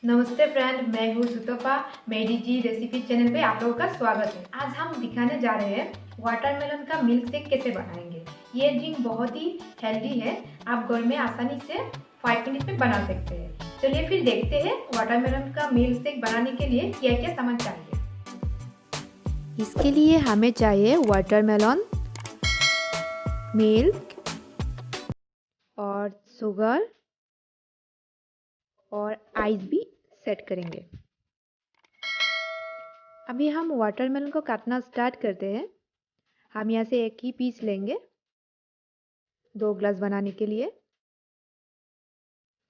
नमस्ते फ्रेंड, मैं हूँ सुतोपा। मेडी जी रेसिपी चैनल पे आप लोगों का स्वागत है। आज हम दिखाने जा रहे हैं वाटरमेलन का मिल्क शेक कैसे बनाएंगे। ये ड्रिंक बहुत ही हेल्दी है, आप घर में आसानी से 5 मिनट में बना सकते हैं। चलिए फिर देखते हैं वाटरमेलन का मिल्क शेक बनाने के लिए क्या क्या सामान चाहिए। इसके लिए हमें चाहिए वाटरमेलन, मिल्क और शुगर और आइस भी सेट करेंगे। अभी हम वाटरमेलन को काटना स्टार्ट करते हैं। हम यहाँ से एक ही पीस लेंगे 2 ग्लास बनाने के लिए।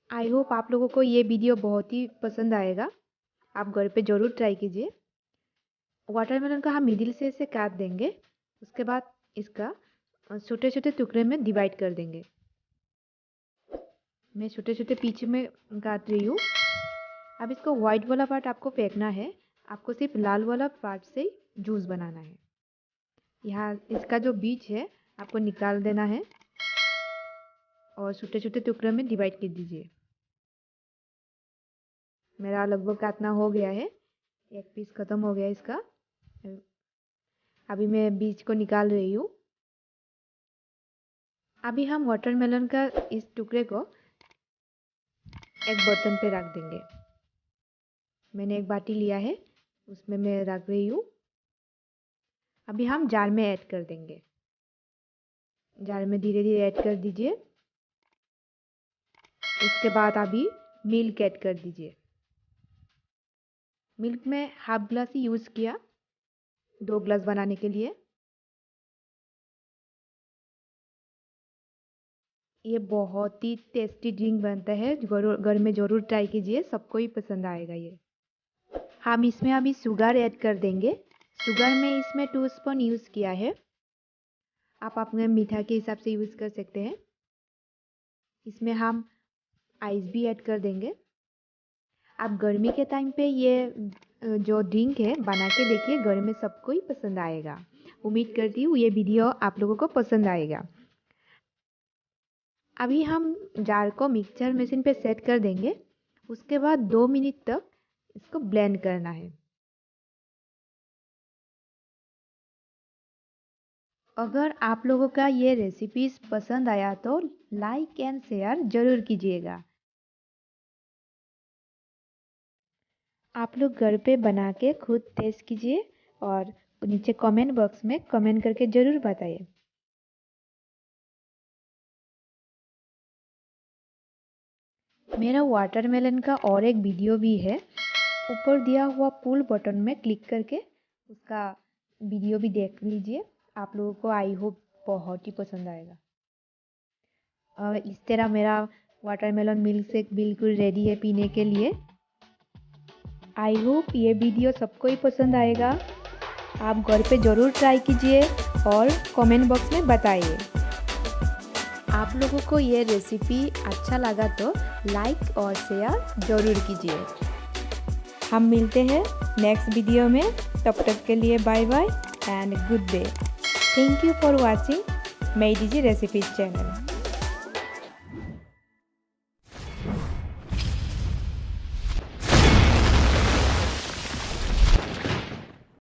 आई होप आप लोगों को ये वीडियो बहुत ही पसंद आएगा। आप घर पे ज़रूर ट्राई कीजिए। वाटरमेलन को हम मिडिल से इसे काट देंगे। उसके बाद इसका छोटे छोटे टुकड़े में डिवाइड कर देंगे। मैं छोटे छोटे पीछे में काट रही हूँ। अब इसको वाइट वाला पार्ट आपको फेंकना है। आपको सिर्फ लाल वाला पार्ट से जूस बनाना है। यहाँ इसका जो बीज है आपको निकाल देना है और छोटे छोटे टुकड़े में डिवाइड कर दीजिए। मेरा लगभग काटना हो गया है, एक पीस खत्म हो गया इसका। अभी मैं बीज को निकाल रही हूँ। अभी हम वाटरमेलन का इस टुकड़े को एक बर्तन पे रख देंगे। मैंने एक बाटी लिया है, उसमें मैं रख रही हूँ। अभी हम जार में ऐड कर देंगे। जार में धीरे धीरे ऐड कर दीजिए। उसके बाद अभी मिल्क ऐड कर दीजिए। मिल्क में हाफ ग्लास ही यूज़ किया 2 ग्लास बनाने के लिए। ये बहुत ही टेस्टी ड्रिंक बनता है, घर में ज़रूर ट्राई कीजिए, सबको ही पसंद आएगा ये। हम इसमें अभी शुगर ऐड कर देंगे। शुगर में इसमें 2 स्पून यूज़ किया है। आप अपने मीठा के हिसाब से यूज़ कर सकते हैं। इसमें हम आइस भी ऐड कर देंगे। आप गर्मी के टाइम पे ये जो ड्रिंक है बना के देखिए, घर में सबको ही पसंद आएगा। उम्मीद करती हूँ ये वीडियो आप लोगों को पसंद आएगा। अभी हम जार को मिक्सचर मशीन पे सेट कर देंगे। उसके बाद 2 मिनट तक इसको ब्लेंड करना है। अगर आप लोगों का ये रेसिपीज पसंद आया तो लाइक एंड शेयर ज़रूर कीजिएगा। आप लोग घर पे बना के खुद टेस्ट कीजिए और नीचे कमेंट बॉक्स में कमेंट करके ज़रूर बताइए। मेरा वाटरमेलन का और एक वीडियो भी है, ऊपर दिया हुआ पुल बटन में क्लिक करके उसका वीडियो भी देख लीजिए। आप लोगों को आई होप बहुत ही पसंद आएगा। और इस तरह मेरा वाटरमेलन मिल्क शेक बिल्कुल रेडी है पीने के लिए। आई होप ये वीडियो सबको ही पसंद आएगा। आप घर पे ज़रूर ट्राई कीजिए और कमेंट बॉक्स में बताइए। आप लोगों को ये रेसिपी अच्छा लगा तो लाइक और शेयर ज़रूर कीजिए। हम मिलते हैं नेक्स्ट वीडियो में। तब तक के लिए bye bye and good day. Thank you for watching मेडी जी रेसिपीज चैनल।